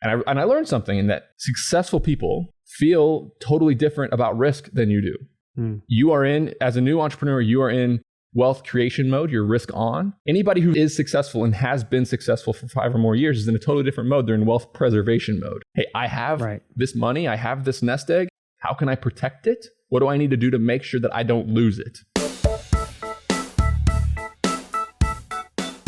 And I learned something in that successful people feel totally different about risk than you do. You are as a new entrepreneur, you are in wealth creation mode, you're risk on. Anybody who is successful and has been successful for 5 or more years is in a totally different mode. They're in wealth preservation mode. Hey, I have this money, I have this nest egg. How can I protect it? What do I need to do to make sure that I don't lose it?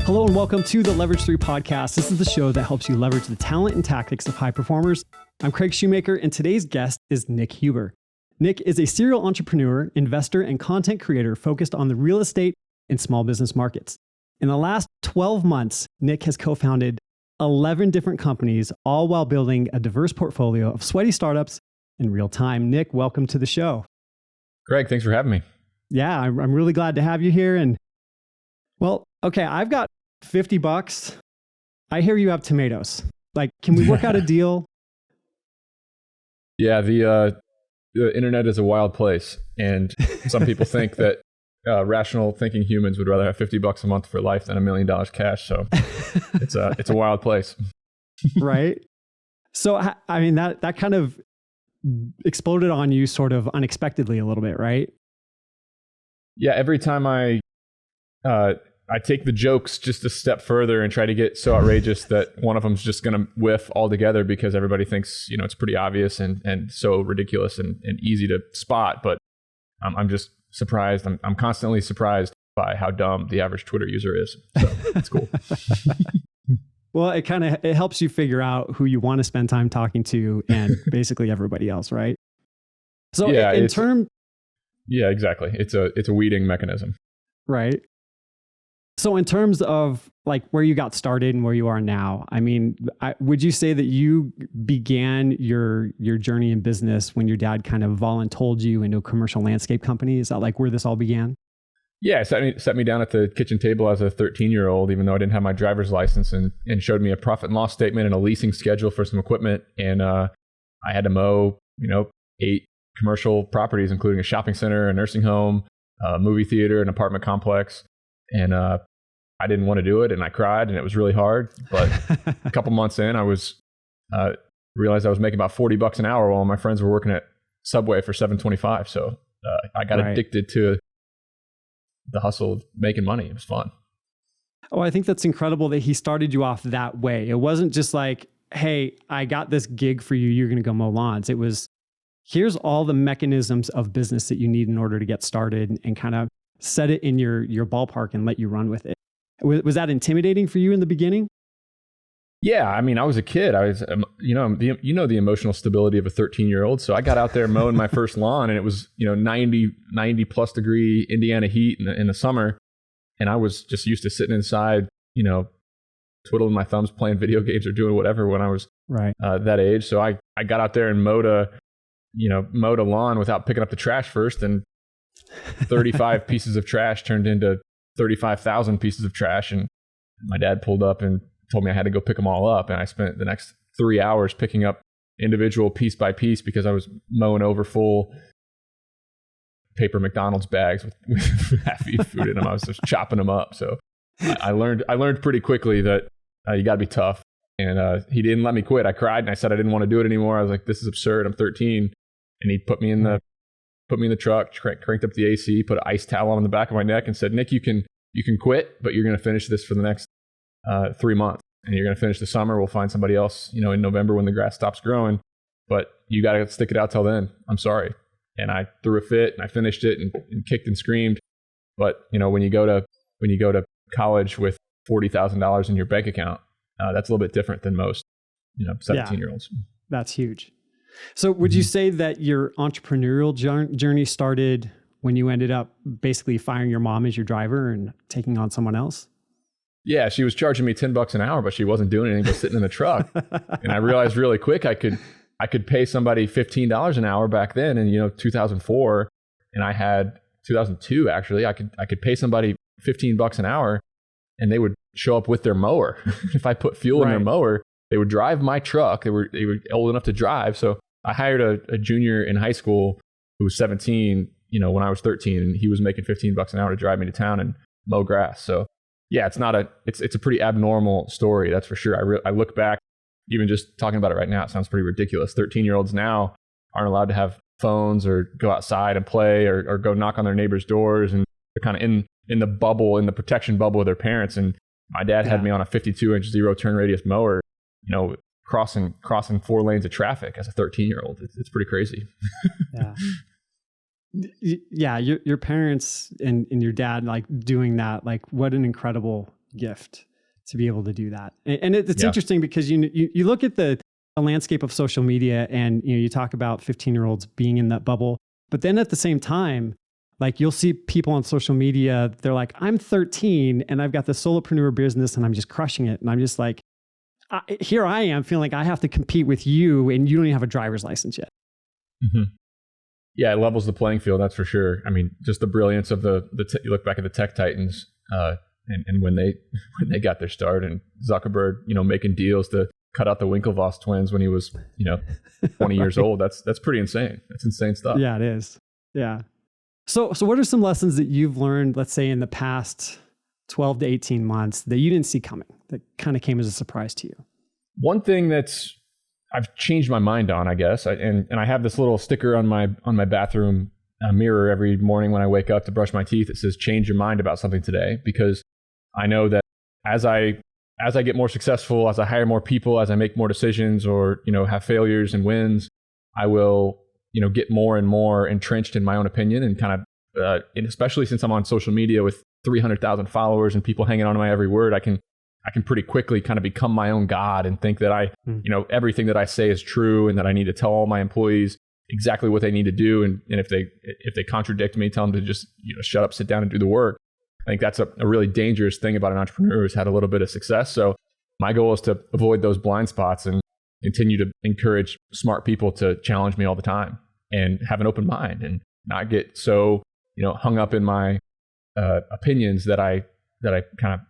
Hello and welcome to the Leverage 3 podcast. This is the show that helps you leverage the talent and tactics of high performers. I'm Craig Shoemaker, and today's guest is Nick Huber. Nick is a serial entrepreneur, investor, and content creator focused on the real estate and small business markets. In the last 12 months, Nick has co-founded 11 different companies, all while building a diverse portfolio of sweaty startups in real time. Nick, welcome to the show. Craig, thanks for having me. Yeah, I'm really glad to have you here. And well, okay, I've got $50. I hear you have tomatoes. Like, can we work out a deal? Yeah, the internet is a wild place, and some people think that rational thinking humans would rather have $50 a month for life than $1 million cash. So it's a wild place, right? So I mean that kind of exploded on you sort of unexpectedly a little bit, right? Yeah, every time I take the jokes just a step further and try to get so outrageous that one of them's just going to whiff altogether because everybody thinks, it's pretty obvious and so ridiculous and easy to spot. But I'm just surprised. I'm constantly surprised by how dumb the average Twitter user is. So it's cool. Well, it helps you figure out who you want to spend time talking to and basically everybody else, right? So yeah, yeah, exactly. It's a weeding mechanism. Right. So in terms of like where you got started and where you are now, I mean, would you say that you began your journey in business when your dad kind of voluntold you into a commercial landscape company? Is that like where this all began? Yeah, set me down at the kitchen table as a 13-year-old, even though I didn't have my driver's license, and showed me a profit and loss statement and a leasing schedule for some equipment. And I had to mow, 8 commercial properties, including a shopping center, a nursing home, a movie theater, an apartment complex. And I didn't want to do it, and I cried, and it was really hard. But a couple months in, I realized I was making about $40 an hour while my friends were working at Subway for $7.25. So I got addicted to the hustle of making money. It was fun. Oh, I think that's incredible that he started you off that way. It wasn't just like, hey, I got this gig for you, you're going to go mow lawns. It was, here's all the mechanisms of business that you need in order to get started, and kind of set it in your ballpark and let you run with it. Was that intimidating for you in the beginning? Yeah, I mean, I was a kid. I was, the emotional stability of a 13-year-old. So I got out there mowing my first lawn, and it was, 90 plus degree Indiana heat in the summer. And I was just used to sitting inside, twiddling my thumbs, playing video games or doing whatever when I was that age. So I got out there and mowed a lawn without picking up the trash first, and 35 pieces of trash turned into 35,000 pieces of trash. And my dad pulled up and told me I had to go pick them all up. And I spent the next 3 hours picking up individual piece by piece because I was mowing over full paper McDonald's bags with half-eaten food in them. I was just chopping them up. So I learned pretty quickly that you got to be tough. And he didn't let me quit. I cried and I said I didn't want to do it anymore. I was like, this is absurd. I'm 13. And he put me in the truck, cranked up the AC, put an ice towel on the back of my neck and said, Nick, you can quit, but you're going to finish this for the next 3 months. And you're going to finish the summer. We'll find somebody else, in November when the grass stops growing. But you got to stick it out till then. I'm sorry. And I threw a fit and I finished it and kicked and screamed. But, when you go to college with $40,000 in your bank account, that's a little bit different than most, 17-year-olds. Yeah, that's huge. So would you say that your entrepreneurial journey started when you ended up basically firing your mom as your driver and taking on someone else? Yeah, she was charging me $10 an hour, but she wasn't doing anything but sitting in the truck. And I realized really quick I could pay somebody $15 an hour back then in 2004, and I had 2002 actually. I could pay somebody $15 an hour, and they would show up with their mower. If I put fuel in their mower, they would drive my truck. They were old enough to drive. So I hired a junior in high school who was 17, when I was 13, and he was making $15 an hour to drive me to town and mow grass. So yeah, it's a pretty abnormal story. That's for sure. I look back, even just talking about it right now, it sounds pretty ridiculous. 13-year-olds now aren't allowed to have phones or go outside and play or go knock on their neighbors' doors. And they're kind of in the bubble, in the protection bubble of their parents. And my dad had me on a 52-inch zero turn radius mower, crossing 4 lanes of traffic as a 13-year-old. It's pretty crazy. Yeah. Yeah. Your parents and your dad, like doing that, like what an incredible gift to be able to do that. And it's interesting because you look at the landscape of social media and you talk about 15-year-olds being in that bubble, but then at the same time, like you'll see people on social media, they're like, I'm 13 and I've got this solopreneur business and I'm just crushing it. And I'm just like, here I am feeling like I have to compete with you and you don't even have a driver's license yet. Mm-hmm. Yeah, it levels the playing field, that's for sure. I mean, just the brilliance of you look back at the tech titans and when they got their start, and Zuckerberg, making deals to cut out the Winklevoss twins when he was, 20 years old. That's pretty insane. That's insane stuff. Yeah, it is. Yeah. So what are some lessons that you've learned, let's say in the past 12 to 18 months that you didn't see coming, that kind of came as a surprise to you? One thing I've changed my mind on, I guess, and I have this little sticker on my bathroom mirror every morning when I wake up to brush my teeth. It says, change your mind about something today, because I know that as I get more successful, as I hire more people, as I make more decisions or, have failures and wins, I will, get more and more entrenched in my own opinion and kind of, and especially since I'm on social media with 300,000 followers and people hanging on to my every word, I can pretty quickly kind of become my own God and think that everything that I say is true and that I need to tell all my employees exactly what they need to do. And if they contradict me, tell them to just, shut up, sit down and do the work. I think that's a really dangerous thing about an entrepreneur who's had a little bit of success. So my goal is to avoid those blind spots and continue to encourage smart people to challenge me all the time and have an open mind and not get so, hung up in my opinions that I kind of,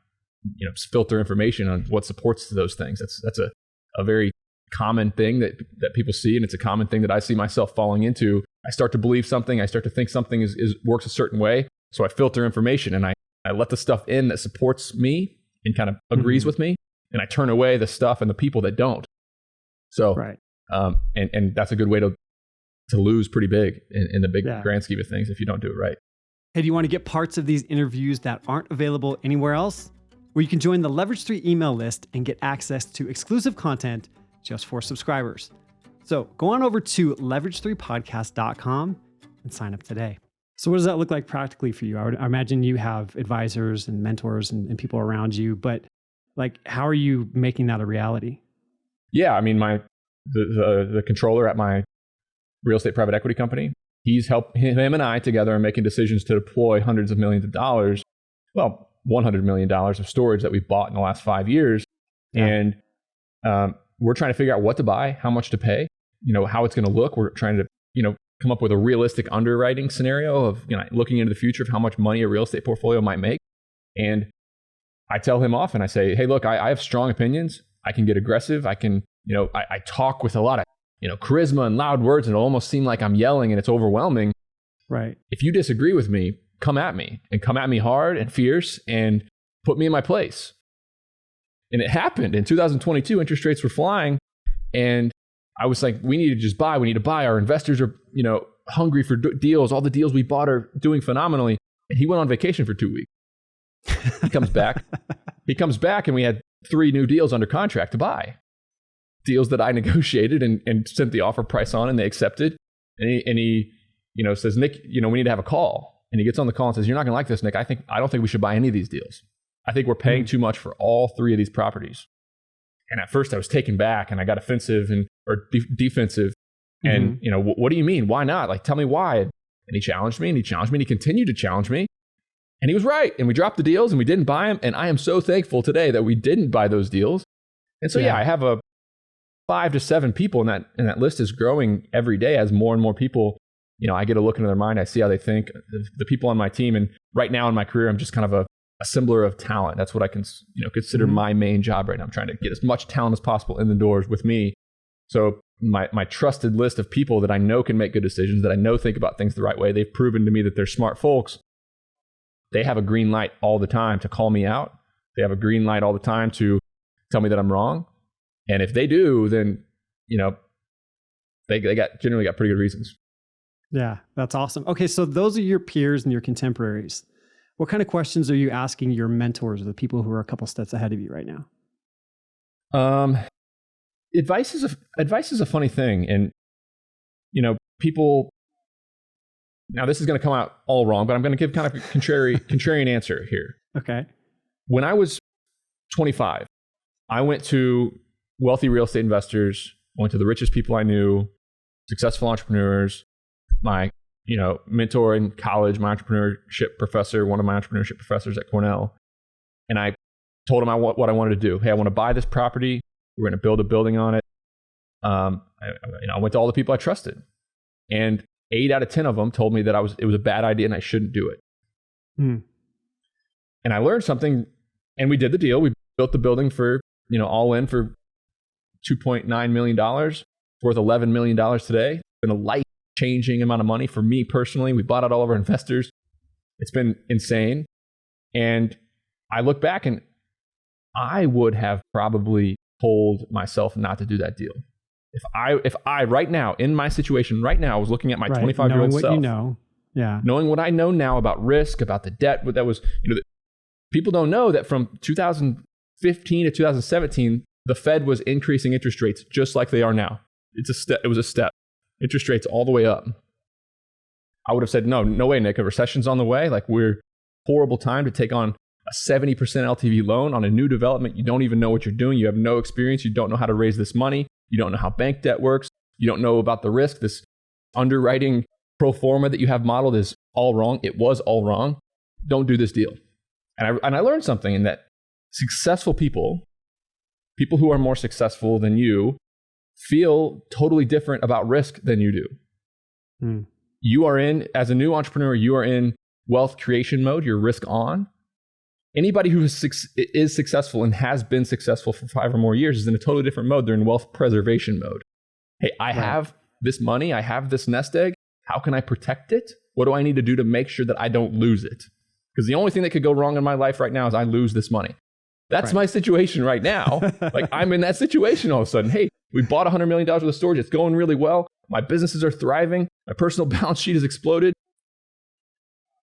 filter information on what supports those things. That's a very common thing that people see. And it's a common thing that I see myself falling into. I start to believe something. I start to think something works a certain way. So I filter information and I let the stuff in that supports me and kind of agrees with me. And I turn away the stuff and the people that don't. So, right. And that's a good way to lose pretty big in the big grand scheme of things if you don't do it right. Hey, do you want to get parts of these interviews that aren't available anywhere else? Well, you can join the Leverage 3 email list and get access to exclusive content just for subscribers. So go on over to leverage3podcast.com and sign up today. So what does that look like practically for you? I imagine you have advisors and mentors and people around you, but like, how are you making that a reality? Yeah, I mean, the controller at my real estate private equity company, him and I together are making decisions to deploy hundreds of millions of dollars. Well, $100 million of storage that we've bought in the last 5 years. Yeah. And we're trying to figure out what to buy, how much to pay, how it's going to look. We're trying to, come up with a realistic underwriting scenario of, looking into the future of how much money a real estate portfolio might make. And I tell him often, I say, hey, look, I have strong opinions. I can get aggressive. I can, I talk with a lot of, charisma and loud words, and it'll almost seem like I'm yelling and it's overwhelming. Right. If you disagree with me, come at me hard and fierce and put me in my place. And it happened in 2022. Interest rates were flying. And I was like, we need to just buy. We need to buy. Our investors are, hungry for deals. All the deals we bought are doing phenomenally. And he went on vacation for 2 weeks. He comes back and we had 3 new deals under contract to buy. Deals that I negotiated and sent the offer price on, and they accepted. And he says, Nick, we need to have a call. And he gets on the call and says, you're not going to like this, Nick. I don't think we should buy any of these deals. I think we're paying too much for all 3 of these properties. And at first I was taken back and I got offensive or defensive. And, what do you mean? Why not? Like, tell me why. And he challenged me and he continued to challenge me. And he was right. And we dropped the deals and we didn't buy them. And I am so thankful today that we didn't buy those deals. And so, I have 5 to 7 people, and that list is growing every day as more and more people, I get a look into their mind. I see how they think. The people on my team, and right now in my career, I'm just kind of a assembler of talent. That's what I can, consider my main job right now. I'm trying to get as much talent as possible in the doors with me. So my trusted list of people that I know can make good decisions, that I know think about things the right way. They've proven to me that they're smart folks. They have a green light all the time to call me out. They have a green light all the time to tell me that I'm wrong. And if they do, then, they generally got pretty good reasons. Yeah, that's awesome. Okay, so those are your peers and your contemporaries. What kind of questions are you asking your mentors or the people who are a couple steps ahead of you right now? Advice is a funny thing. And, people, now this is going to come out all wrong, but I'm going to give kind of a contrarian answer here. Okay. When I was 25, I went to wealthy real estate investors, went to the richest people I knew, successful entrepreneurs, my, mentor in college, my entrepreneurship professor, one of my entrepreneurship professors at Cornell. And I told him what I wanted to do. Hey, I want to buy this property. We're going to build a building on it. I went to all the people I trusted, and 8 out of 10 of them told me that it was a bad idea and I shouldn't do it. Mm. And I learned something, and we did the deal. We built the building for, all in for $2.9 million, worth $11 million today. It's been a life-changing amount of money for me personally. We bought out all of our investors. It's been insane. And I look back and I would have probably told myself not to do that deal. If I right now, in my situation right now, was looking at my 25-year-old self, knowing what I know now about risk, about the debt, that was, people don't know that from 2015 to 2017, the Fed was increasing interest rates just like they are now. It was a step. Interest rates all the way up. I would have said, no way, Nick. A recession's on the way. Like, we're horrible time to take on a 70% LTV loan on a new development. You don't even know what you're doing. You have no experience. You don't know how to raise this money. You don't know how bank debt works. You don't know about the risk. This underwriting pro forma that you have modeled is all wrong. It was all wrong. Don't do this deal. And I learned something in that successful people who are more successful than you, feel totally different about risk than you do. Mm. You are as a new entrepreneur, you are in wealth creation mode. You're risk on. Anybody who is successful and has been successful for 5 or more years is in a totally different mode. They're in wealth preservation mode. Hey, I have this money. I have this nest egg. How can I protect it? What do I need to do to make sure that I don't lose it? Because the only thing that could go wrong in my life right now is I lose this money. That's my situation right now. Like, I'm in that situation all of a sudden. Hey, we bought $100 million worth of storage. It's going really well. My businesses are thriving. My personal balance sheet has exploded.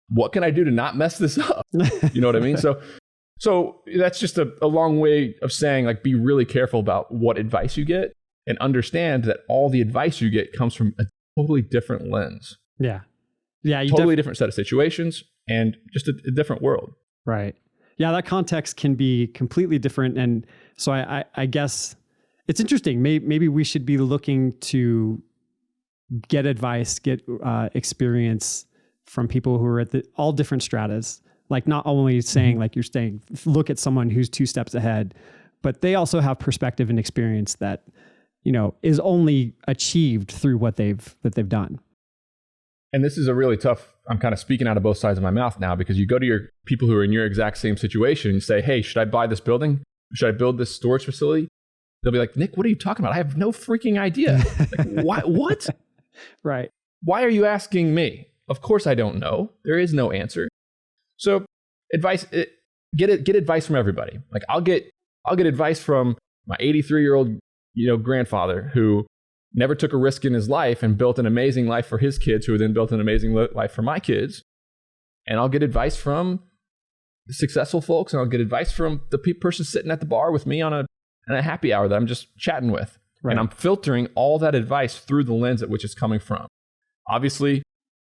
What can I do to not mess this up? You know what I mean? So that's just a long way of saying, like, be really careful about what advice you get and understand that all the advice you get comes from a totally different lens. Yeah. Yeah. Totally different set of situations and just a different world. Right. Yeah. That context can be completely different. And so I guess it's interesting. Maybe we should be looking to get advice, get experience from people who are at all different stratas. Like, not only saying, like you're saying, look at someone who's 2 steps ahead, but they also have perspective and experience that, is only achieved through what they've done. And this is a really tough, I'm kind of speaking out of both sides of my mouth now, because you go to your people who are in your exact same situation and you say, hey, should I buy this building? Should I build this storage facility? They'll be like, Nick, what are you talking about? I have no freaking idea. Like, what? Right. Why are you asking me? Of course I don't know. There is no answer. So get advice from everybody. Like, I'll get advice from my 83-year-old, grandfather who never took a risk in his life and built an amazing life for his kids, who then built an amazing life for my kids. And I'll get advice from successful folks, and I'll get advice from the person sitting at the bar with me on a happy hour that I'm just chatting with. Right. And I'm filtering all that advice through the lens at which it's coming from. Obviously,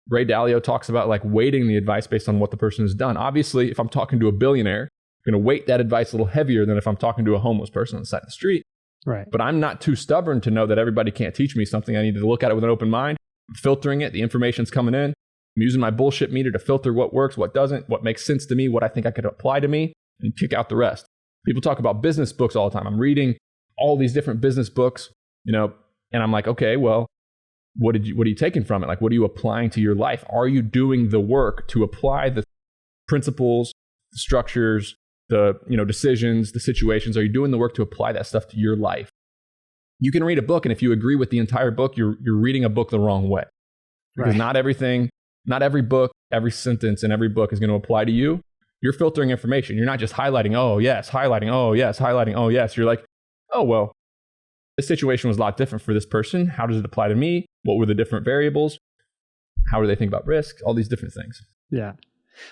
Ray Dalio talks about, like, weighting the advice based on what the person has done. Obviously, if I'm talking to a billionaire, I'm going to weight that advice a little heavier than if I'm talking to a homeless person on the side of the street. Right. But I'm not too stubborn to know that everybody can't teach me something. I need to look at it with an open mind. I'm filtering it. The information's coming in. I'm using my bullshit meter to filter what works, what doesn't, what makes sense to me, what I think I could apply to me, and kick out the rest. People talk about business books all the time. I'm reading all these different business books, and I'm like, okay, well, what are you taking from it? Like, what are you applying to your life? Are you doing the work to apply the principles, the structures, the decisions, the situations? Are you doing the work to apply that stuff to your life? You can read a book, and if you agree with the entire book, you're reading a book the wrong way. Because not every book, every sentence in every book is going to apply to you. You're filtering information. You're not just highlighting, oh yes, highlighting, oh yes, highlighting, oh yes. You're like, oh well, this situation was a lot different for this person. How does it apply to me? What were the different variables? How do they think about risk? All these different things. Yeah.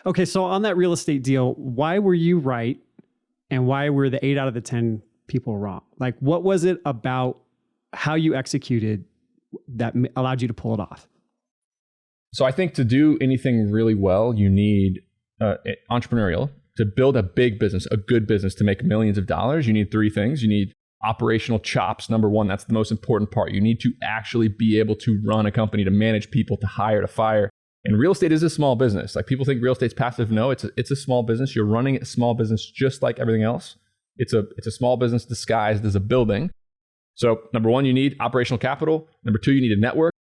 Okay. So on that real estate deal, why were you right? And why were the 8 out of the 10 people wrong? Like, what was it about how you executed that allowed you to pull it off? So I think to do anything really well, you need entrepreneurial. To build a big business, a good business, to make millions of dollars, you need 3 things. You need operational chops. Number 1, that's the most important part. You need to actually be able to run a company, to manage people, to hire, to fire. And real estate is a small business. Like, people think real estate's passive. No, it's a small business. You're running a small business just like everything else. It's a small business disguised as a building. So number 1, you need operational capital. Number 2, you need a network.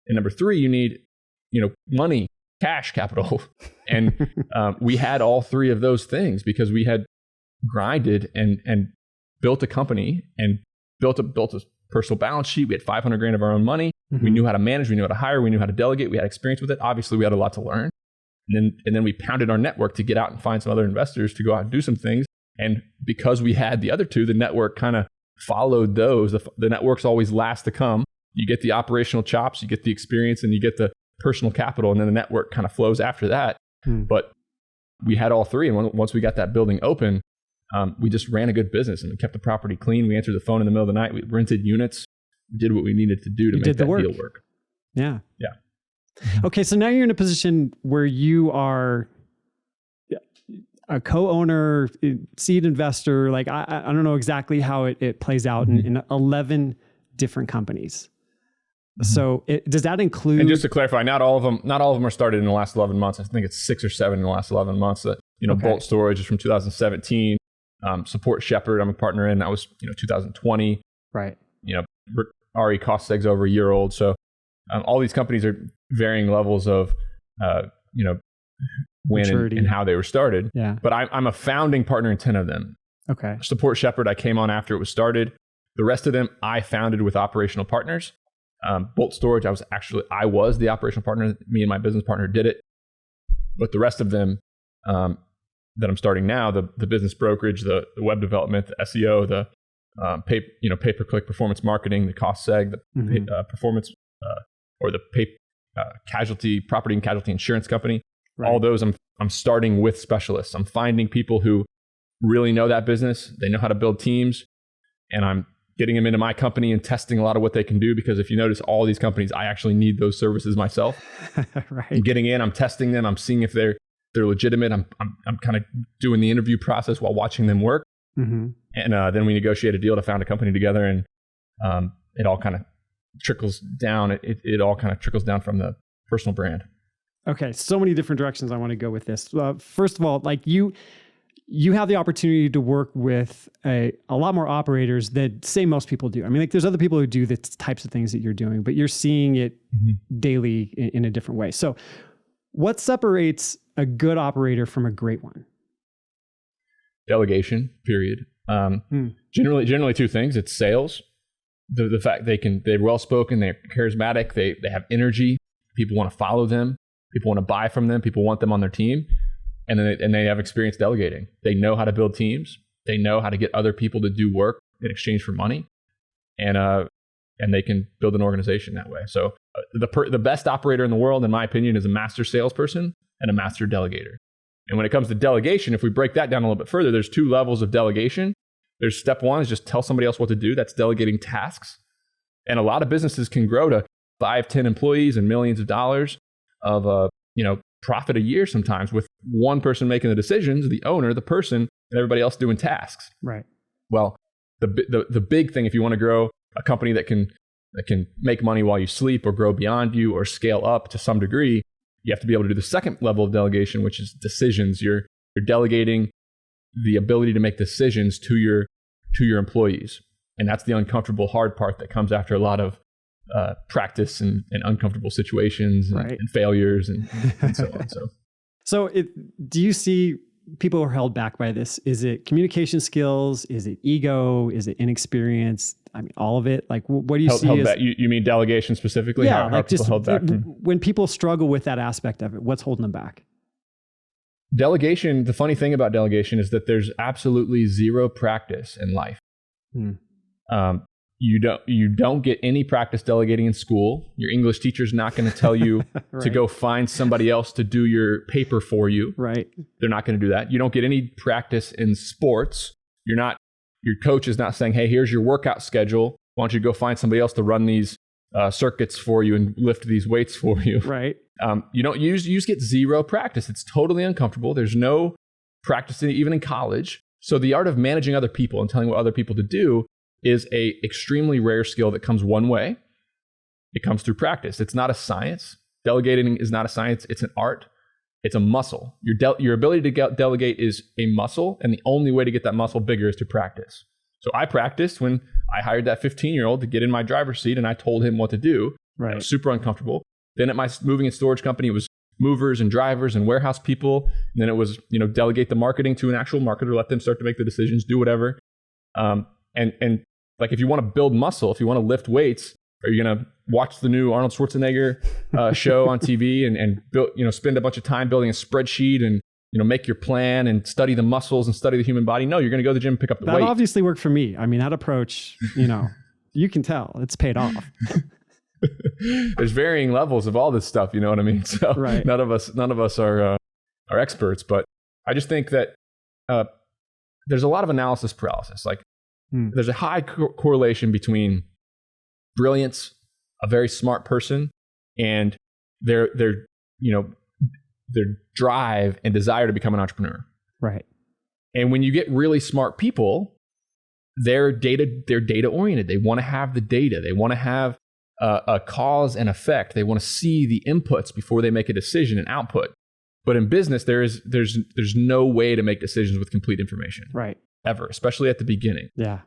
And number 3, you need, money, cash capital. And we had all 3 of those things because we had grinded and built a company and built a personal balance sheet. We had $500,000 of our own money. Mm-hmm. We knew how to manage. We knew how to hire. We knew how to delegate. We had experience with it. Obviously, we had a lot to learn. And then we pounded our network to get out and find some other investors to go out and do some things. And because we had the other 2, the network kind of followed those. The network's always last to come. You get the operational chops, you get the experience, and you get the personal capital, and then the network kind of flows after that. But we had all 3. And once we got that building open, we just ran a good business, and we kept the property clean. We answered the phone in the middle of the night. We rented units. We did what we needed to do to make that deal work. Yeah. Yeah. Okay. So now you're in a position where you are a co-owner, seed investor. Like, I don't know exactly how it plays out in 11 different companies. So does that include? And just to clarify, not all of them are started in the last 11 months. I think it's 6 or 7 in the last 11 months. Bolt Storage is from 2017. Support Shepherd, I'm a partner in. That was 2020. Right. RE Costeg's over a year old. So all these companies are varying levels of when and how they were started. Yeah. But I'm a founding partner in 10 of them. Okay. Support Shepherd, I came on after it was started. The rest of them I founded with operational partners. Bolt Storage, I was the operational partner. Me and my business partner did it. But the rest of them that I'm starting now, the business brokerage, the web development, the SEO, the pay-per-click performance marketing, the cost seg, the performance or the property and casualty insurance company. Right. All those I'm starting with specialists. I'm finding people who really know that business. They know how to build teams, and I'm getting them into my company and testing a lot of what they can do. Because if you notice, all these companies, I actually need those services myself. Right. I'm getting in, I'm testing them, I'm seeing if they're legitimate. I'm kind of doing the interview process while watching them work. Mm-hmm. And then we negotiate a deal to found a company together, and it all kind of trickles down. It all kind of trickles down from the personal brand. Okay, so many different directions I want to go with this. First of all, like you have the opportunity to work with a lot more operators than, say, most people do. I mean, like, there's other people who do the types of things that you're doing, but you're seeing it daily in a different way. So what separates a good operator from a great one? Delegation, period. Generally 2 things. It's sales. The fact they're well-spoken, they're charismatic, they have energy. People want to follow them. People want to buy from them. People want them on their team. And then they have experience delegating. They know how to build teams. They know how to get other people to do work in exchange for money. And they can build an organization that way. So the best operator in the world, in my opinion, is a master salesperson and a master delegator. And when it comes to delegation, if we break that down a little bit further, there's 2 levels of delegation. There's step 1 is just tell somebody else what to do. That's delegating tasks. And a lot of businesses can grow to 5, 10 employees and millions of dollars of profit a year sometimes, with one person making the decisions, the owner, the person, and everybody else doing tasks. Right. Well, the big thing, if you want to grow a company that can make money while you sleep, or grow beyond you, or scale up to some degree, you have to be able to do the second level of delegation, which is decisions. You're delegating the ability to make decisions to your employees. And that's the uncomfortable, hard part that comes after a lot of practice and uncomfortable situations and, right. and failures and so on. So do you see people are held back by this? Is it communication skills? Is it ego? Is it inexperience? I mean, all of it. Like, what do you see? Held back? You mean delegation specifically? Yeah, how people held back when people struggle with that aspect of it, what's holding them back? Delegation. The funny thing about delegation is that there's absolutely zero practice in life. You don't get any practice delegating in school. Your English teacher's not going to tell you right. to go find somebody else to do your paper for you. Right. They're not going to do that. You don't get any practice in sports. Your coach is not saying, hey, here's your workout schedule. Why don't you go find somebody else to run these circuits for you and lift these weights for you. Right. You just get zero practice. It's totally uncomfortable. There's no practice even in college. So the art of managing other people and telling what other people to do is a extremely rare skill that comes one way. It comes through practice. It's not a science. Delegating is not a science. It's an art. It's a muscle. Your ability to delegate is a muscle, and the only way to get that muscle bigger is to practice. So I practiced when I hired that 15-year-old to get in my driver's seat, and I told him what to do. Right. I was super uncomfortable. Then at my moving and storage company, it was movers and drivers and warehouse people. And then it was, delegate the marketing to an actual marketer, let them start to make the decisions, do whatever. And like, if you want to build muscle, if you want to lift weights, are you going to watch the new Arnold Schwarzenegger show on TV and build, spend a bunch of time building a spreadsheet and, make your plan and study the muscles and study the human body? No, you're going to go to the gym and pick up the weight. That obviously worked for me. I mean, that approach, you can tell it's paid off. There's varying levels of all this stuff. You know what I mean? So right. none of us are experts, but I just think that there's a lot of analysis paralysis. Like there's a high correlation between brilliance, a very smart person, and their drive and desire to become an entrepreneur. Right. And when you get really smart people, they're data oriented. They want to have the data. They want to have a cause and effect. They want to see the inputs before they make a decision and output. But in business, there's no way to make decisions with complete information. Right. Ever, especially at the beginning. Yeah.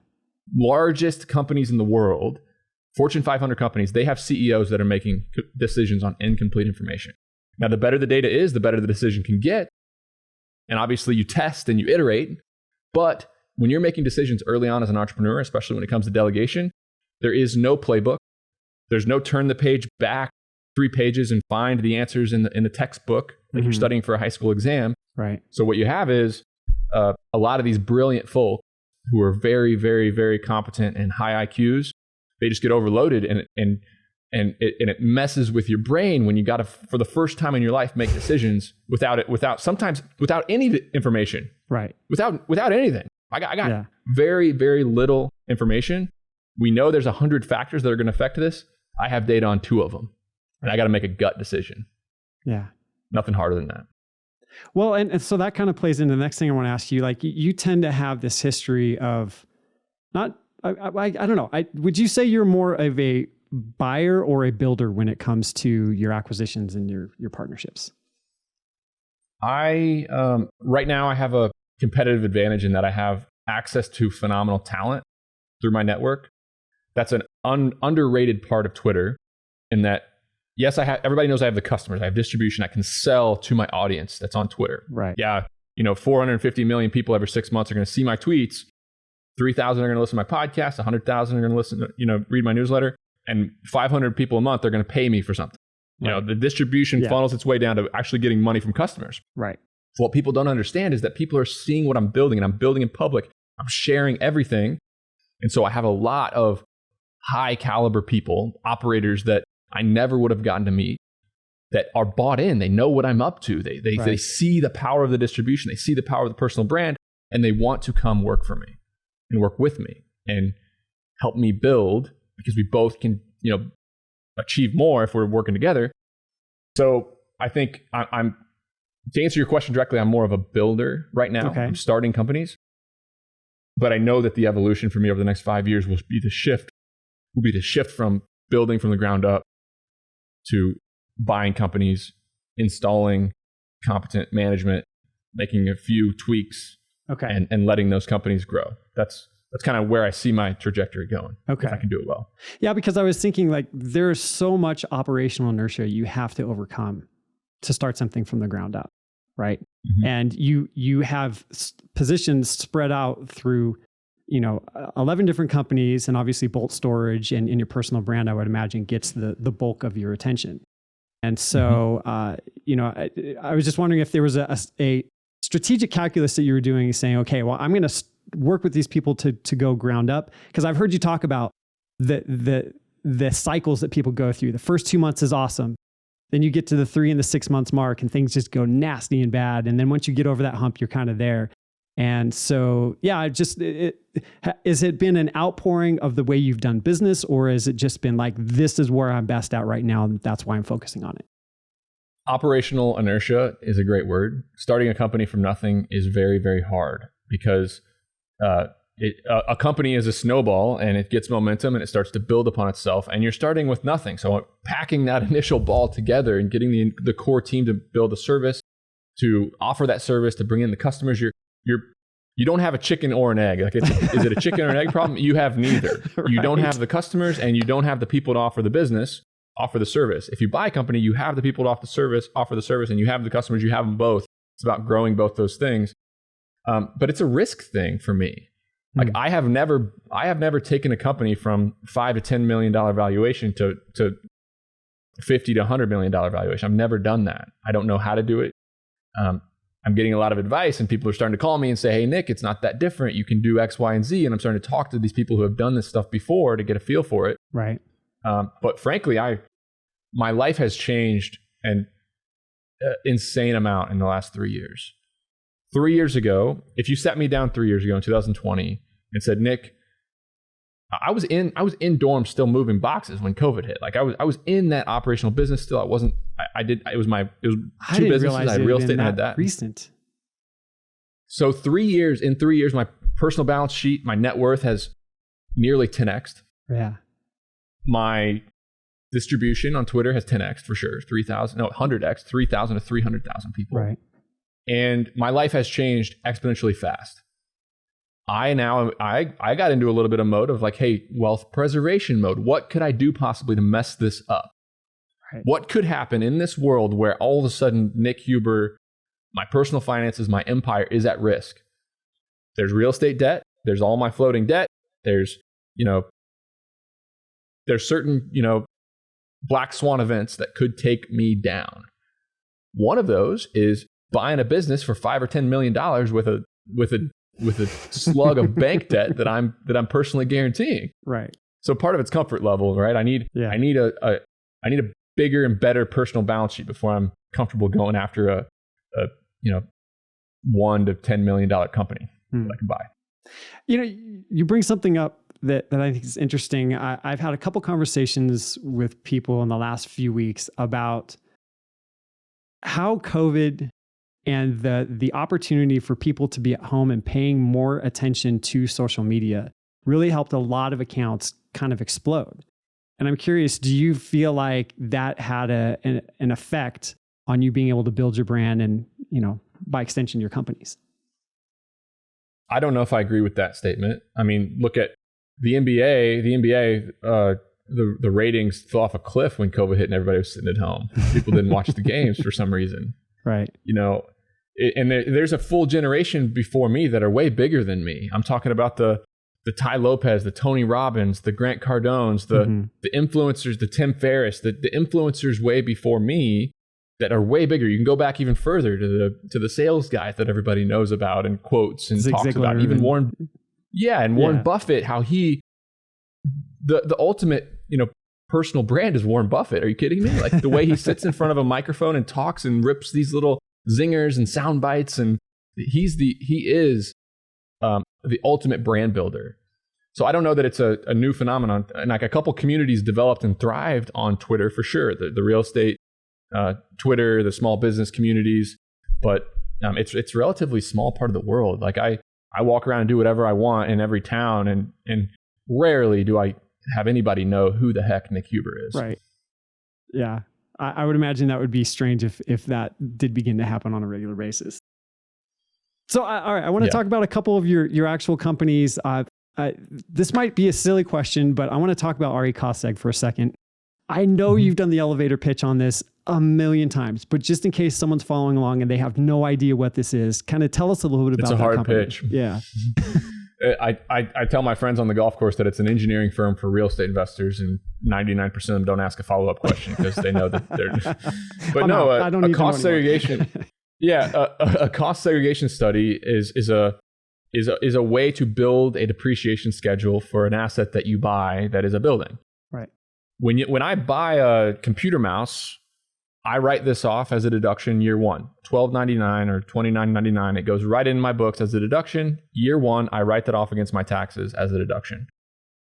Largest companies in the world, Fortune 500 companies, they have CEOs that are making decisions on incomplete information. Now, the better the data is, the better the decision can get. And obviously you test and you iterate. But when you're making decisions early on as an entrepreneur, especially when it comes to delegation, there is no playbook. There's no turn the page back 3 pages and find the answers in the textbook like you're studying for a high school exam. Right. So what you have is a lot of these brilliant folk who are very, very, very competent and high IQs. They just get overloaded and it messes with your brain when you got to, for the first time in your life, make decisions sometimes without any information. Right. Without anything. I got very, very little information. We know there's 100 factors that are going to affect this. I have data on 2 of them, and I got to make a gut decision. Yeah. Nothing harder than that. Well, and so that kind of plays into the next thing I want to ask you. Like, you tend to have this history of I don't know. Would you say you're more of a buyer or a builder when it comes to your acquisitions and your partnerships? Right now I have a competitive advantage in that I have access to phenomenal talent through my network. That's an underrated part of Twitter, in that, yes, everybody knows I have the customers. I have distribution. I can sell to my audience that's on Twitter. Right. Yeah. 450 million people every 6 months are going to see my tweets. 3,000 are going to listen to my podcast. 100,000 are going to listen to, read my newsletter, and 500 people a month are going to pay me for something. Right. The distribution funnels its way down to actually getting money from customers. Right. What people don't understand is that people are seeing what I'm building, and I'm building in public. I'm sharing everything. And so I have a lot of high caliber people, operators that I never would have gotten to meet, that are bought in. They know what I'm up to. They see the power of the distribution. They see the power of the personal brand, and they want to come work for me and work with me and help me build, because we both can, achieve more if we're working together. So I think I'm to answer your question directly, I'm more of a builder right now. Okay. I'm starting companies, but I know that the evolution for me over the next 5 years will be the shift from building from the ground up to buying companies, installing competent management, making a few tweaks, and letting those companies grow. That's kind of where I see my trajectory going. Okay. If I can do it well. Yeah, because I was thinking, like, there's so much operational inertia you have to overcome to start something from the ground up, right? Mm-hmm. And you have positions spread out through 11 different companies, and obviously Bolt Storage and in your personal brand, I would imagine, gets the bulk of your attention. And so, I was just wondering if there was a strategic calculus that you were doing, saying, okay, well, I'm going to work with these people to go ground up. Because I've heard you talk about the cycles that people go through. The first 2 months is awesome. Then you get to the 3 and the 6 months mark and things just go nasty and bad. And then once you get over that hump, you're kind of there. And so, yeah, has it been an outpouring of the way you've done business, or has it just been like, this is where I'm best at right now, and that's why I'm focusing on it? Operational inertia is a great word. Starting a company from nothing is very, very hard because a company is a snowball and it gets momentum and it starts to build upon itself, and you're starting with nothing. So packing that initial ball together and getting the core team to build a service, to offer that service, to bring in the customers, you don't have a chicken or an egg. Like is it a chicken or an egg problem? You have neither. Right. You don't have the customers and you don't have the people to offer the service. If you buy a company, you have the people to offer the service, and you have the customers, you have them both. It's about growing both those things. But it's a risk thing for me. Like I have never taken a company from $5 to $10 million valuation to $50 to $100 million valuation. I've never done that. I don't know how to do it. I'm getting a lot of advice, and people are starting to call me and say, hey, Nick, it's not that different. You can do X, Y, and Z. And I'm starting to talk to these people who have done this stuff before to get a feel for it. Right. But frankly, my life has changed an insane amount in the last 3 years. 3 years ago, if you sat me down 3 years ago in 2020 and said, Nick, I was in dorms still moving boxes when COVID hit. Like I was in that operational business still. It was two businesses. I had real estate and I had that. Recent. So 3 years, my personal balance sheet, my net worth has nearly 10x'd. Yeah. My distribution on Twitter has 10x'd for sure. 100x, 3,000 to 300,000 people. Right. And my life has changed exponentially fast. I got into a little bit of mode of like, hey, wealth preservation mode. What could I do possibly to mess this up? Right. What could happen in this world where all of a sudden Nick Huber, my personal finances, my empire is at risk? There's real estate debt. There's all my floating debt. There's certain, black swan events that could take me down. One of those is buying a business for $5 or $10 million with a slug of bank debt that I'm personally guaranteeing. Right. So part of it's comfort level, right? I need a bigger and better personal balance sheet before I'm comfortable going after a $1 to $10 million company that I can buy. You bring something up that I think is interesting. I've had a couple conversations with people in the last few weeks about how COVID and the opportunity for people to be at home and paying more attention to social media really helped a lot of accounts kind of explode. And I'm curious, do you feel like that had an effect on you being able to build your brand and, by extension, your companies? I don't know if I agree with that statement. I mean, look at the NBA. The NBA, the ratings fell off a cliff when COVID hit and everybody was sitting at home. People didn't watch the games for some reason. Right. And there's a full generation before me that are way bigger than me. I'm talking about the Ty Lopez, the Tony Robbins, the Grant Cardones, the influencers, the Tim Ferriss, the influencers way before me that are way bigger. You can go back even further to the sales guys that everybody knows about and quotes and Zig talks Ziglar about. Even Warren Buffett, how the ultimate personal brand is Warren Buffett. Are you kidding me? Like the way he sits in front of a microphone and talks and rips these little zingers and sound bites, and he is the ultimate brand builder. So I don't know that it's a new phenomenon. And like a couple communities developed and thrived on Twitter for sure. The real estate Twitter, the small business communities, but it's a relatively small part of the world. Like I walk around and do whatever I want in every town, and rarely do I have anybody know who the heck Nick Huber is. Right. Yeah. I would imagine that would be strange if that did begin to happen on a regular basis. So, all right, I want to talk about a couple of your actual companies. This might be a silly question, but I want to talk about RE Coseg for a second. I know you've done the elevator pitch on this a million times, but just in case someone's following along and they have no idea what this is, kind of tell us a little bit about that company. It's a hard pitch. Yeah. I tell my friends on the golf course that it's an engineering firm for real estate investors, and 99% of them don't ask a follow-up question because they know that they're. But a cost segregation. A cost segregation study is a is a way to build a depreciation schedule for an asset that you buy that is a building. Right. When I buy a computer mouse, I write this off as a deduction year one, $12.99 or $29.99. It goes right in my books as a deduction. Year one, I write that off against my taxes as a deduction.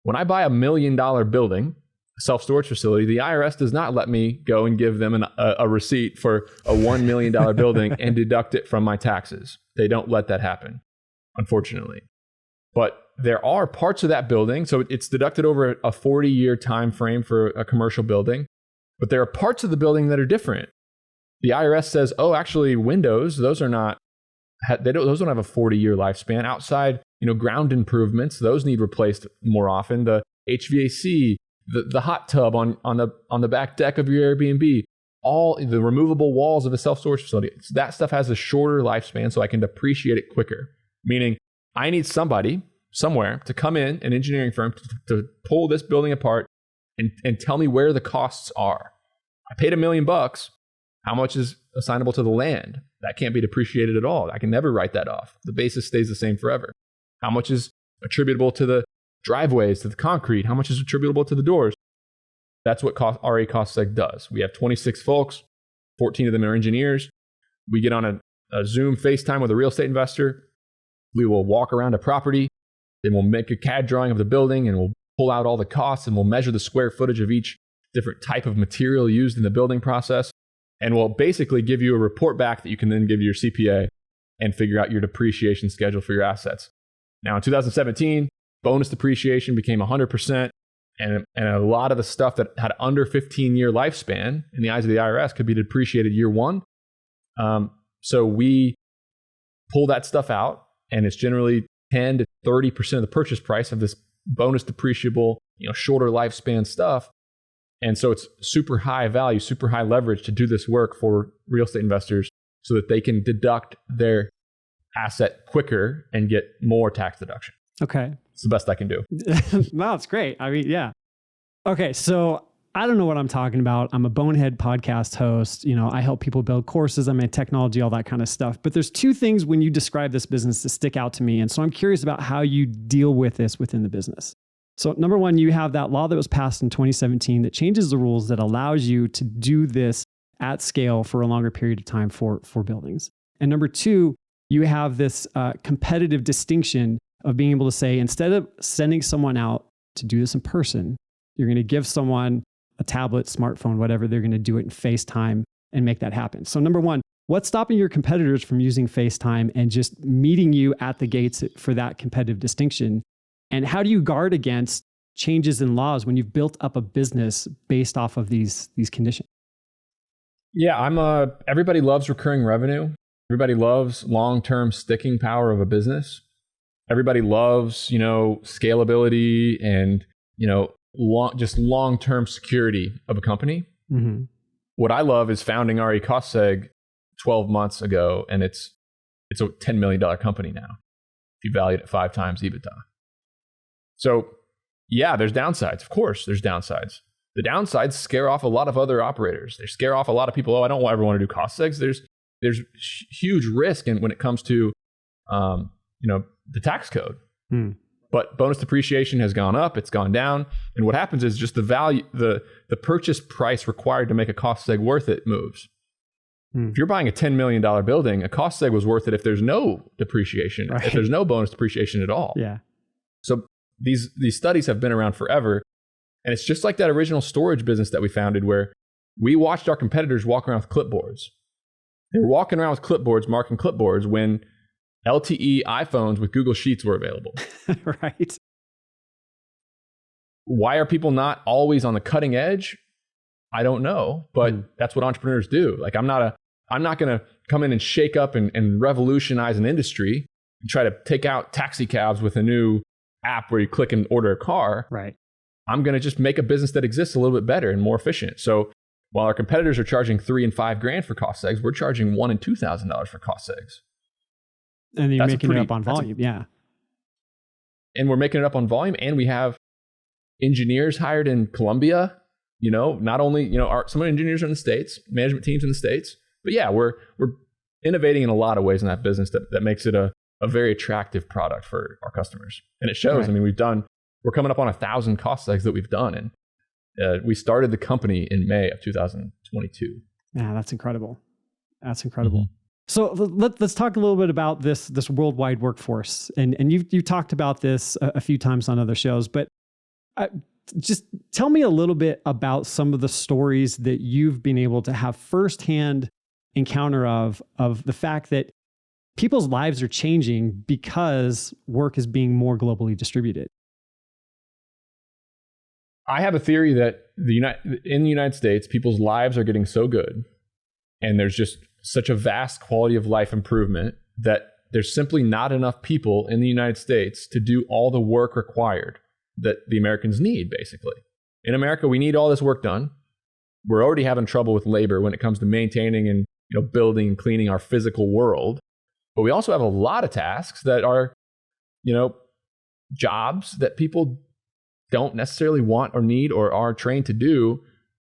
When I buy $1 million building, a self-storage facility, the IRS does not let me go and give them a receipt for a $1 million building and deduct it from my taxes. They don't let that happen, unfortunately. But there are parts of that building, so it's deducted over a 40-year time frame for a commercial building. But there are parts of the building that are different. The IRS says, oh, actually, windows, those don't have a 40-year lifespan. Outside, ground improvements, those need replaced more often. The HVAC, the hot tub on the back deck of your Airbnb, all the removable walls of a self-storage facility, that stuff has a shorter lifespan, so I can depreciate it quicker. Meaning, I need somebody somewhere to come in, an engineering firm, to pull this building apart and tell me where the costs are. I paid $1 million. How much is assignable to the land? That can't be depreciated at all. I can never write that off. The basis stays the same forever. How much is attributable to the driveways, to the concrete? How much is attributable to the doors? That's what RA Cost Seg does. We have 26 folks, 14 of them are engineers. We get on a Zoom FaceTime with a real estate investor. We will walk around a property. Then we'll make a CAD drawing of the building and we'll pull out all the costs and we'll measure the square footage of each different type of material used in the building process. And we'll basically give you a report back that you can then give your CPA and figure out your depreciation schedule for your assets. Now in 2017, bonus depreciation became 100%. And a lot of the stuff that had under 15-year lifespan in the eyes of the IRS could be depreciated year one. So we pull that stuff out, and it's generally 10 to 30% of the purchase price of this bonus depreciable, shorter lifespan stuff. And so it's super high value, super high leverage to do this work for real estate investors so that they can deduct their asset quicker and get more tax deduction. Okay. It's the best I can do. Wow, it's great. I mean, yeah. Okay, so I don't know what I'm talking about. I'm a bonehead podcast host. I help people build courses. I'm in technology, all that kind of stuff. But there's two things when you describe this business that stick out to me. And so I'm curious about how you deal with this within the business. So number one, you have that law that was passed in 2017 that changes the rules that allows you to do this at scale for a longer period of time for buildings. And number two, you have this competitive distinction of being able to say, instead of sending someone out to do this in person, you're going to give someone a tablet, smartphone, whatever, they're going to do it in FaceTime and make that happen. So number one, what's stopping your competitors from using FaceTime and just meeting you at the gates for that competitive distinction? And how do you guard against changes in laws when you've built up a business based off of these conditions? Yeah, everybody loves recurring revenue. Everybody loves long-term sticking power of a business. Everybody loves, scalability and, just long-term security of a company. Mm-hmm. What I love is founding RE Cost Seg 12 months ago, and it's a $10 million company now, if you value it at 5 times EBITDA. So yeah, there's downsides. Of course, there's downsides. The downsides scare off a lot of other operators. They scare off a lot of people. Oh, I don't ever want to do cost segs. There's huge risk when it comes to, the tax code. But bonus depreciation has gone up, it's gone down. And what happens is just the value, the purchase price required to make a cost seg worth it moves. If you're buying a $10 million building, a cost seg was worth it if there's no depreciation, if there's no bonus depreciation at all. Yeah. So these studies have been around forever. And it's just like that original storage business that we founded where we watched our competitors walk around with clipboards. They were walking around with clipboards, marking clipboards when LTE iPhones with Google Sheets were available. Right. Why are people not always on the cutting edge? I don't know, but that's what entrepreneurs do. Like I'm not going to come in and shake up and revolutionize an industry and try to take out taxi cabs with a new app where you click and order a car. Right. I'm going to just make a business that exists a little bit better and more efficient. So while our competitors are charging $3,000 and $5,000 for cost segs, we're charging $1,000 and $2,000 for cost segs. And you're making it up on volume. Yeah. And we're making it up on volume. And we have engineers hired in Colombia, not only, some engineers are in the States, management teams in the States, but yeah, we're innovating in a lot of ways in that business that makes it a a very attractive product for our customers. And it shows. Right. I mean, we're coming up on 1,000 cost segs that we've done. And we started the company in May of 2022. Yeah, that's incredible. That's incredible. Mm-hmm. So let's talk a little bit about this worldwide workforce. And you've talked about this a few times on other shows, but just tell me a little bit about some of the stories that you've been able to have firsthand encounter of the fact that people's lives are changing because work is being more globally distributed. I have a theory that in the United States, people's lives are getting so good, and there's just such a vast quality of life improvement that there's simply not enough people in the United States to do all the work required that the Americans need, basically. In America, we need all this work done. We're already having trouble with labor when it comes to maintaining and building and cleaning our physical world. But we also have a lot of tasks that are, jobs that people don't necessarily want or need or are trained to do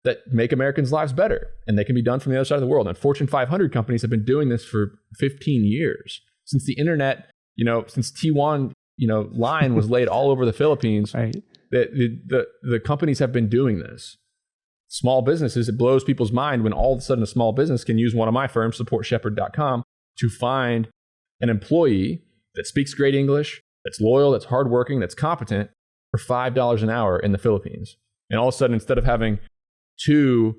that make Americans' lives better. And they can be done from the other side of the world. And Fortune 500 companies have been doing this for 15 years. Since the internet, since T1, line was laid all over the Philippines, right. The companies have been doing this. Small businesses, it blows people's mind when all of a sudden a small business can use one of my firms, supportshepherd.com, to find an employee that speaks great English, that's loyal, that's hardworking, that's competent for $5 an hour in the Philippines. And all of a sudden, instead of having two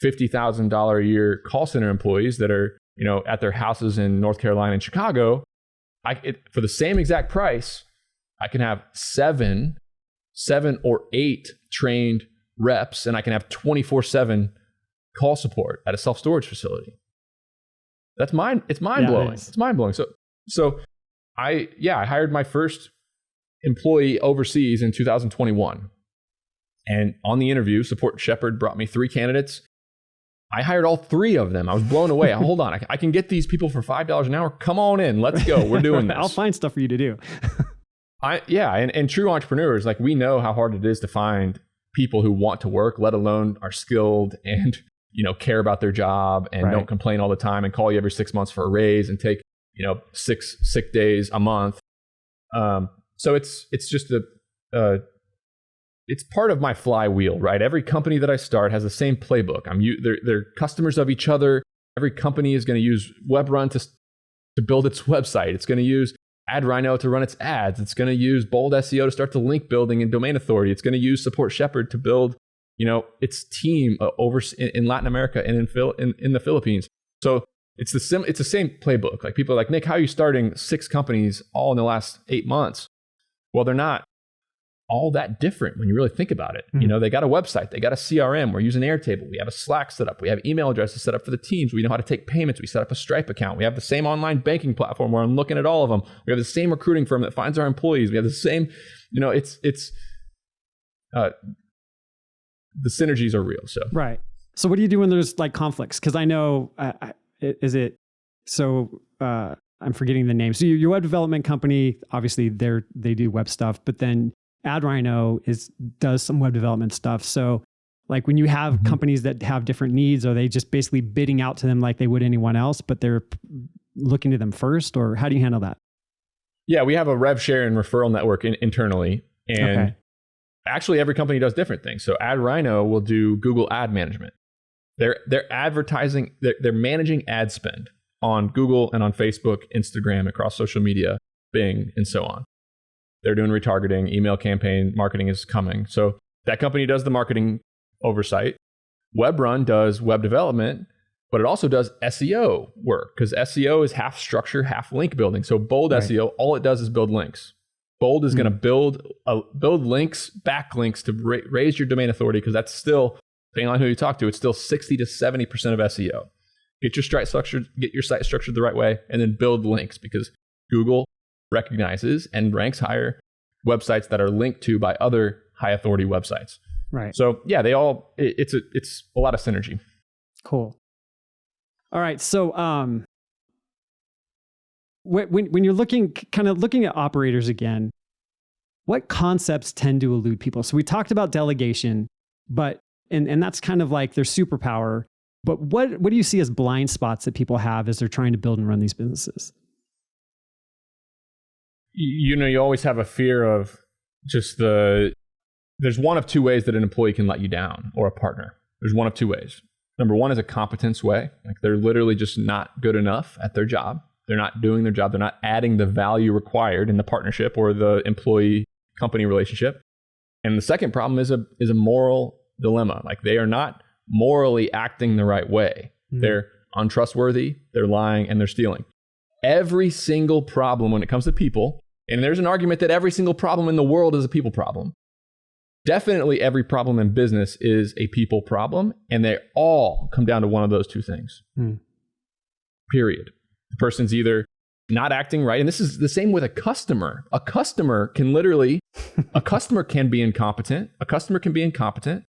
$50,000 a year call center employees that are, at their houses in North Carolina and Chicago, for the same exact price, I can have seven or eight trained reps, and I can have 24/7 call support at a self-storage facility. It's mind blowing. It's mind blowing. So I hired my first employee overseas in 2021. And on the interview, Support Shepherd brought me 3 candidates. I hired all 3 of them. I was blown away. Hold on. I can get these people for $5 an hour. Come on in. Let's go. We're doing this. I'll find stuff for you to do. And true entrepreneurs, we know how hard it is to find people who want to work, let alone are skilled and, care about their job and don't complain all the time and call you every 6 months for a raise and take, 6 sick days a month. So it's just it's part of my flywheel, right? Every company that I start has the same playbook. They're customers of each other. Every company is going to use WebRun to build its website. It's going to use AdRhino to run its ads. It's going to use Bold SEO to start the link building and domain authority. It's going to use Support Shepherd to build, its team over in Latin America and in the Philippines. So it's the same playbook. People are like, Nick, how are you starting 6 companies all in the last 8 months? Well, they're not all that different when you really think about it. Mm-hmm. They got a website, they got a CRM, we're using Airtable, we have a Slack set up, we have email addresses set up for the teams, we know how to take payments, we set up a Stripe account, we have the same online banking platform where I'm looking at all of them, we have the same recruiting firm that finds our employees, we have the same, the synergies are real. So So what do you do when there's conflicts? Because I know, I'm forgetting the name. So your web development company, obviously they do web stuff, but then AdRhino does some web development stuff. So when you have companies that have different needs, are they just basically bidding out to them like they would anyone else, but they're looking to them first, or how do you handle that? Yeah, we have a rev share and referral network internally. And actually every company does different things. So AdRhino will do Google ad management. They're advertising, they're managing ad spend on Google and on Facebook, Instagram, across social media, Bing, and so on. They're doing retargeting, email campaign, marketing is coming. So that company does the marketing oversight. WebRun does web development, but it also does SEO work because SEO is half structure, half link building. So Bold SEO, all it does is build links. Bold is going to build links, backlinks to raise your domain authority because that's still, depending on who you talk to, it's still 60 to 70% of SEO. Get your site structured the right way, and then build links because Google recognizes and ranks higher websites that are linked to by other high authority websites. Right. So yeah, it's a lot of synergy. Cool. All right. So when you're looking at operators again, what concepts tend to elude people? So we talked about delegation, but and that's kind of their superpower. But what do you see as blind spots that people have as they're trying to build and run these businesses? you always have a fear of just there's one of two ways that an employee can let you down, or a partner. There's one of two ways. Number one is a competence way. Like they're literally just not good enough at their job. They're not doing their job. They're not adding the value required in the partnership or the employee company relationship. And the second problem is a moral dilemma. Like they are not morally acting the right way. They're untrustworthy, they're lying, and they're stealing. Every single problem when it comes to people, and there's an argument that every single problem in the world is a people problem. Definitely every problem in business is a people problem, and they all come down to one of those two things. Period. The person's either not acting right, and this is the same with a customer. A customer can be incompetent, a customer can be incompetent,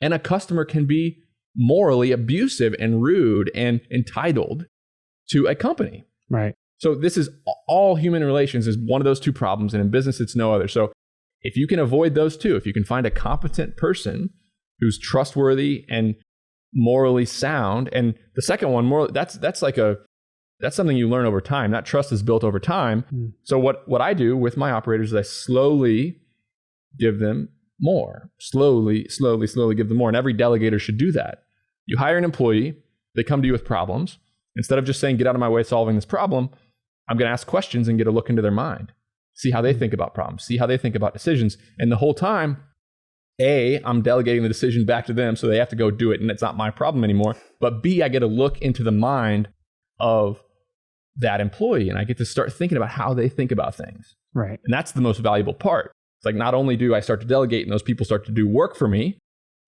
and a customer can be morally abusive and rude and entitled to a company. Right. So this is all human relations is one of those two problems, and in business it's no other. So if you can avoid those two, if you can find a competent person who's trustworthy and morally sound, and the second one, that's something you learn over time. That trust is built over time. So what I do with my operators is I slowly give them more. Slowly give them more. And every delegator should do that. You hire an employee, they come to you with problems. Instead of just saying, get out of my way solving this problem, I'm going to ask questions and get a look into their mind. See how they think about problems, see how they think about decisions. And the whole time, A, I'm delegating the decision back to them so they have to go do it and it's not my problem anymore. But B, I get a look into the mind of that employee and I get to start thinking about how they think about things. Right. And that's the most valuable part. It's like not only do I start to delegate and those people start to do work for me,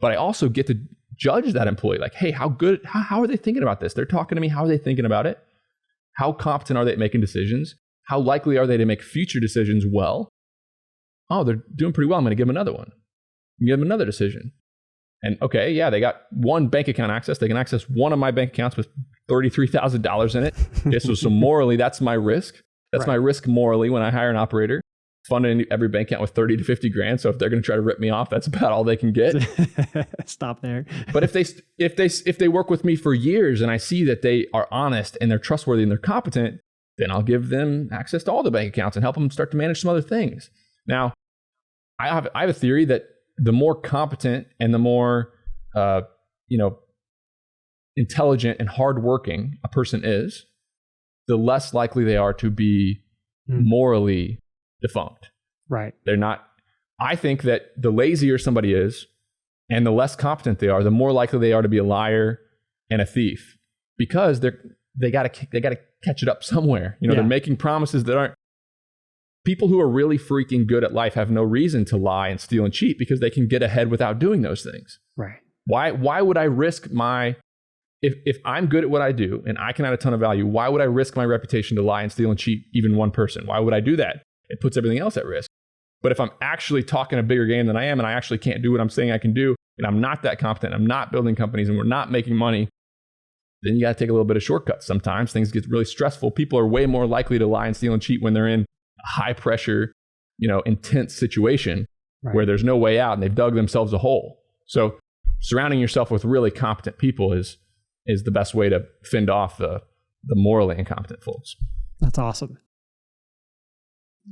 but I also get to judge that employee. Like, hey, how are they thinking about this? They're talking to me. How are they thinking about it? How competent are they at making decisions? How likely are they to make future decisions well? Oh, they're doing pretty well. I'm going to give them another one. Give them another decision. And okay, yeah, they got one bank account access. They can access one of my bank accounts with $33,000 in it. Okay, so morally, that's my risk. That's my risk morally when I hire an operator. Funding every bank account with 30 to 50 grand. So if they're going to try to rip me off, that's about all they can get. Stop there. But if they work with me for years and I see that they are honest and they're trustworthy and they're competent, then I'll give them access to all the bank accounts and help them start to manage some other things. Now, I have a theory that the more competent and the more intelligent and hardworking a person is, the less likely they are to be morally defunct. Right. They're not. I think that the lazier somebody is and the less competent they are, the more likely they are to be a liar and a thief, because they got to catch it up somewhere. They're making promises that aren't. People who are really freaking good at life have no reason to lie and steal and cheat because they can get ahead without doing those things. Right. Why would I risk if I'm good at what I do and I can add a ton of value, why would I risk my reputation to lie and steal and cheat even one person? Why would I do that? It puts everything else at risk. But if I'm actually talking a bigger game than I am and I actually can't do what I'm saying I can do, and I'm not that competent, I'm not building companies and we're not making money, then you got to take a little bit of shortcuts. Sometimes things get really stressful. People are way more likely to lie and steal and cheat when they're in a high pressure, intense situation where there's no way out and they've dug themselves a hole. So surrounding yourself with really competent people is the best way to fend off the morally incompetent folks. That's awesome.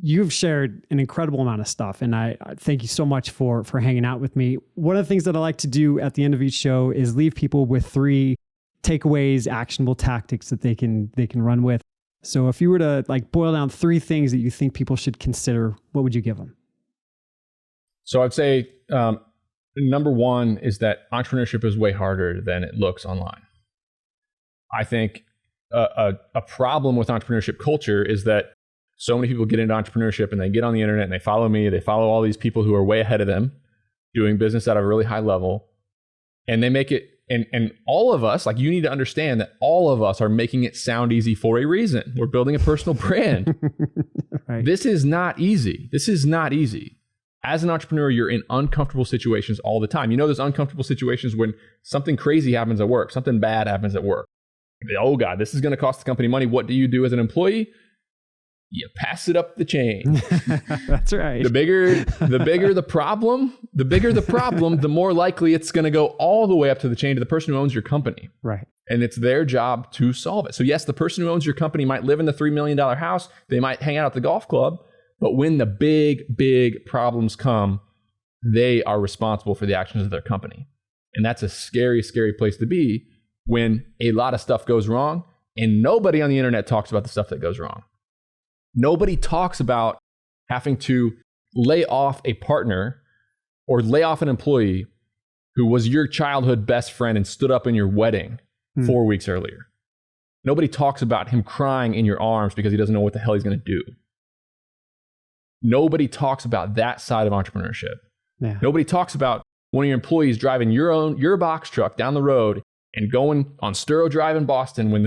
You've shared an incredible amount of stuff, and I thank you so much for hanging out with me. One of the things that I like to do at the end of each show is leave people with 3 takeaways, actionable tactics that they can run with. So if you were to boil down 3 things that you think people should consider, what would you give them? So I'd say number one is that entrepreneurship is way harder than it looks online. I think a problem with entrepreneurship culture is that so many people get into entrepreneurship and they get on the internet and they follow me, they follow all these people who are way ahead of them doing business at a really high level, and they make it, and all of us, you need to understand that all of us are making it sound easy for a reason. We're building a personal brand. Right. This is not easy. As an entrepreneur, you're in uncomfortable situations all the time. Those uncomfortable situations when something crazy happens at work, something bad happens at work. Oh God, this is going to cost the company money. What do you do as an employee? You pass it up the chain. That's right. The bigger the problem, the more likely it's going to go all the way up to the chain to the person who owns your company. Right. And it's their job to solve it. So yes, the person who owns your company might live in the $3 million house. They might hang out at the golf club, But when the big problems come, they are responsible for the actions of their company. And that's a scary, scary place to be when a lot of stuff goes wrong and nobody on the internet talks about the stuff that goes wrong. Nobody talks about having to lay off a partner or lay off an employee who was your childhood best friend and stood up in your wedding 4 weeks earlier. Nobody talks about him crying in your arms because he doesn't know what the hell he's going to do. Nobody talks about that side of entrepreneurship. Yeah. Nobody talks about one of your employees driving your box truck down the road and going on Sturo Drive in Boston when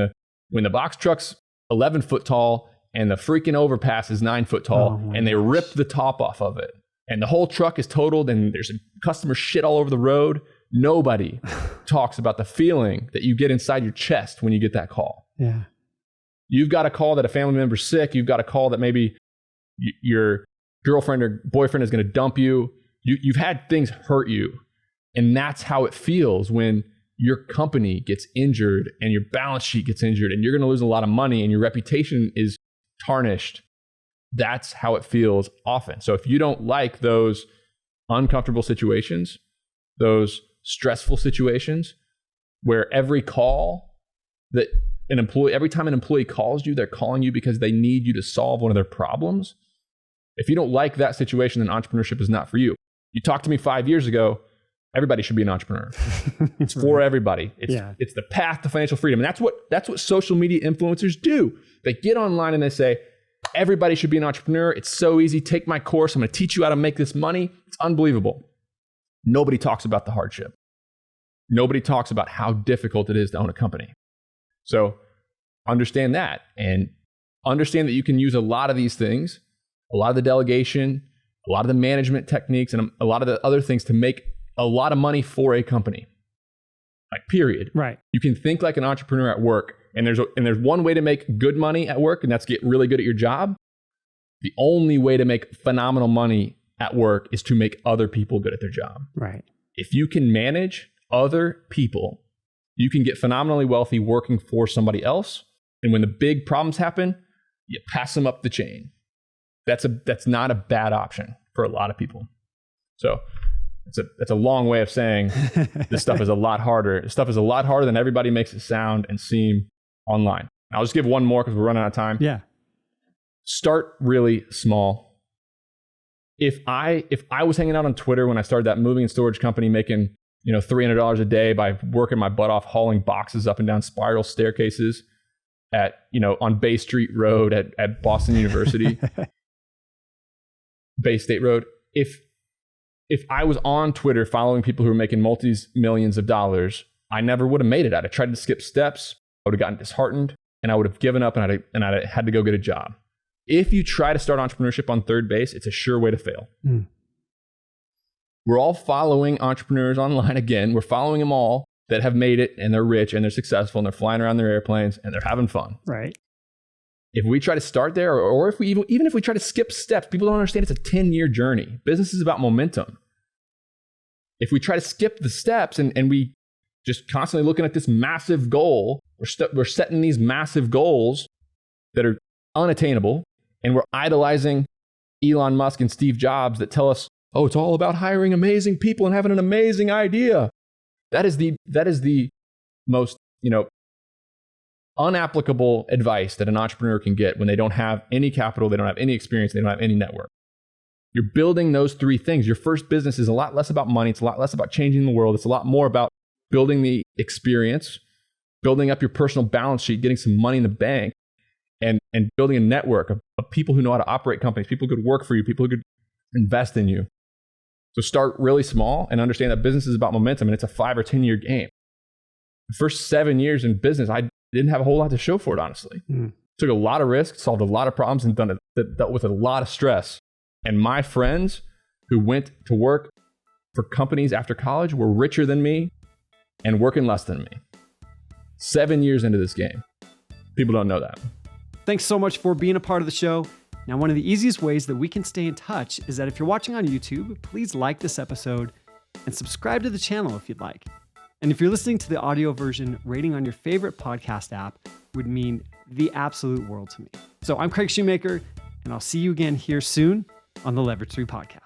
the box truck's 11 foot tall and the freaking overpass is 9 foot tall, and they ripped the top off of it. And the whole truck is totaled and there's customer shit all over the road. Nobody talks about the feeling that you get inside your chest when you get that call. Yeah. You've got a call that a family member's sick. You've got a call that maybe your girlfriend or boyfriend is going to dump you. You've had things hurt you. And that's how it feels when your company gets injured and your balance sheet gets injured and you're going to lose a lot of money and your reputation is tarnished. That's how it feels often. So if you don't like those uncomfortable situations, those stressful situations where every call that every time an employee calls you, they're calling you because they need you to solve one of their problems. If you don't like that situation, then entrepreneurship is not for you. You talked to me 5 years ago, everybody should be an entrepreneur. It's for everybody. It's the path to financial freedom. And that's what social media influencers do. They get online and they say, everybody should be an entrepreneur. It's so easy. Take my course. I'm going to teach you how to make this money. It's unbelievable. Nobody talks about the hardship. Nobody talks about how difficult it is to own a company. So understand that and understand that you can use a lot of these things, a lot of the delegation, a lot of the management techniques, and a lot of the other things to make a lot of money for a company. Like, period. Right. You can think like an entrepreneur at work, and there's one way to make good money at work, and that's get really good at your job. The only way to make phenomenal money at work is to make other people good at their job. Right. If you can manage other people, you can get phenomenally wealthy working for somebody else. And when the big problems happen, you pass them up the chain. That's not a bad option for a lot of people. So that's a long way of saying this stuff is a lot harder. This stuff is a lot harder than everybody makes it sound and seem online. I'll just give one more because we're running out of time. Yeah. Start really small. If I was hanging out on Twitter when I started that moving and storage company, making $300 a day by working my butt off hauling boxes up and down spiral staircases on Bay Street Road at Boston University, Bay State Road. If I was on Twitter following people who were making multi-millions of dollars, I never would have made it. I'd have tried to skip steps. I would have gotten disheartened and I would have given up and I'd had to go get a job. If you try to start entrepreneurship on third base, it's a sure way to fail. We're all following entrepreneurs online again. We're following them all that have made it and they're rich and they're successful and they're flying around their airplanes and they're having fun. Right. If we try to start there, or if we even if we try to skip steps, people don't understand it's a 10-year journey. Business is about momentum. If we try to skip the steps and we just constantly looking at this massive goal, we're setting these massive goals that are unattainable, and we're idolizing Elon Musk and Steve Jobs that tell us, oh, it's all about hiring amazing people and having an amazing idea. That is the most, unapplicable advice that an entrepreneur can get when they don't have any capital, they don't have any experience, they don't have any network. You're building those three things. Your first business is a lot less about money. It's a lot less about changing the world. It's a lot more about building the experience, building up your personal balance sheet, getting some money in the bank, and building a network of people who know how to operate companies, people who could work for you, people who could invest in you. So start really small and understand that business is about momentum and it's a 5 or 10 year game. The first 7 years in business, I didn't have a whole lot to show for it, honestly. Took a lot of risks, solved a lot of problems, and dealt with a lot of stress. And my friends who went to work for companies after college were richer than me and working less than me. 7 years into this game. People don't know that. Thanks so much for being a part of the show. Now, one of the easiest ways that we can stay in touch is that if you're watching on YouTube, please like this episode and subscribe to the channel if you'd like. And if you're listening to the audio version, rating on your favorite podcast app would mean the absolute world to me. So I'm Craig Shoemaker. and I'll see you again here soon on the Leverage 3 podcast.